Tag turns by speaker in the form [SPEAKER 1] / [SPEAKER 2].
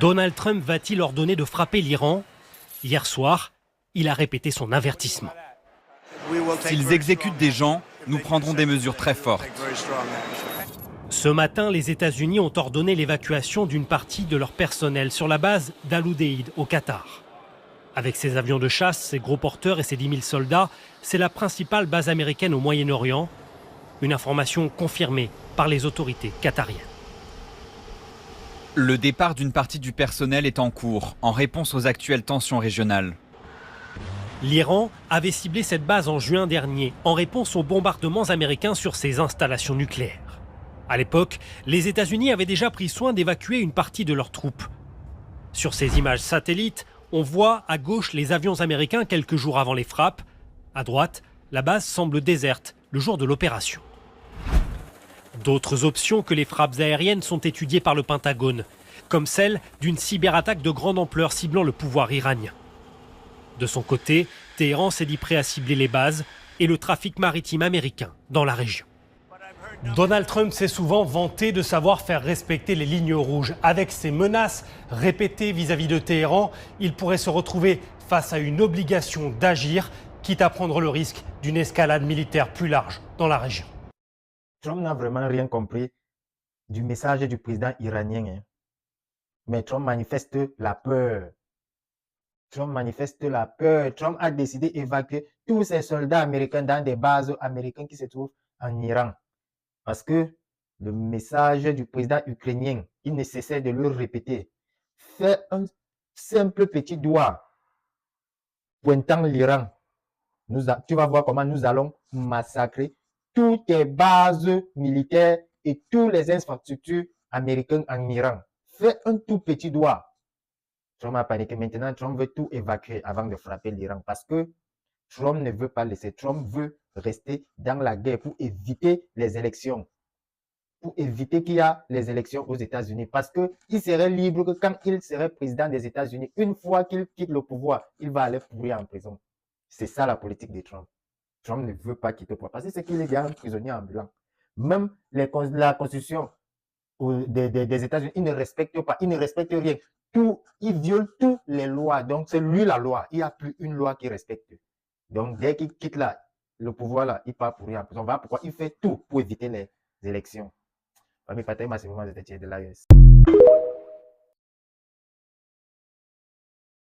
[SPEAKER 1] Donald Trump va-t-il ordonner de frapper l'Iran? Hier soir, il a répété son avertissement.
[SPEAKER 2] S'ils exécutent des gens, nous prendrons des mesures très fortes.
[SPEAKER 1] Ce matin, les États-Unis ont ordonné l'évacuation d'une partie de leur personnel sur la base d'Al-Udeid au Qatar. Avec ses avions de chasse, ses gros porteurs et ses 10 000 soldats, c'est la principale base américaine au Moyen-Orient. Une information confirmée par les autorités qatariennes.
[SPEAKER 2] Le départ d'une partie du personnel est en cours, en réponse aux actuelles tensions régionales.
[SPEAKER 1] L'Iran avait ciblé cette base en juin dernier, en réponse aux bombardements américains sur ses installations nucléaires. À l'époque, les États-Unis avaient déjà pris soin d'évacuer une partie de leurs troupes. Sur ces images satellites, on voit à gauche les avions américains quelques jours avant les frappes. À droite, la base semble déserte le jour de l'opération. D'autres options que les frappes aériennes sont étudiées par le Pentagone, comme celle d'une cyberattaque de grande ampleur ciblant le pouvoir iranien. De son côté, Téhéran s'est dit prêt à cibler les bases et le trafic maritime américain dans la région. Donald Trump s'est souvent vanté de savoir faire respecter les lignes rouges. Avec ses menaces répétées vis-à-vis de Téhéran, il pourrait se retrouver face à une obligation d'agir, quitte à prendre le risque d'une escalade militaire plus large dans la région.
[SPEAKER 3] Trump n'a vraiment rien compris du message du président iranien. Mais Trump manifeste la peur. Trump manifeste la peur. Trump a décidé d'évacuer tous ses soldats américains dans des bases américaines qui se trouvent en Iran. Parce que le message du président ukrainien, il ne cessait de le répéter. Fais un simple petit doigt pointant l'Iran. Tu vas voir comment nous allons massacrer toutes les bases militaires et toutes les infrastructures américaines en Iran. Fais un tout petit doigt. Trump a paniqué. Maintenant, Trump veut tout évacuer avant de frapper l'Iran parce que Trump ne veut pas laisser. Trump veut rester dans la guerre pour éviter les élections. Pour éviter qu'il y ait les élections aux États-Unis. Parce qu'il serait libre que quand il serait président des États-Unis, une fois qu'il quitte le pouvoir, il va aller pourrir en prison. C'est ça la politique de Trump. Trump ne veut pas quitter le pouvoir parce que c'est qu'il est déjà un prisonnier ambulant. Même la constitution des États-Unis, il ne respecte pas, il ne respecte rien. Il viole toutes les lois. Donc, c'est lui la loi. Il n'y a plus une loi qui respecte. Donc, dès qu'il quitte le pouvoir, là, il part pourrir en prison. Voilà pourquoi il fait tout pour éviter les élections. Famille Patay, c'est vraiment de l'AES.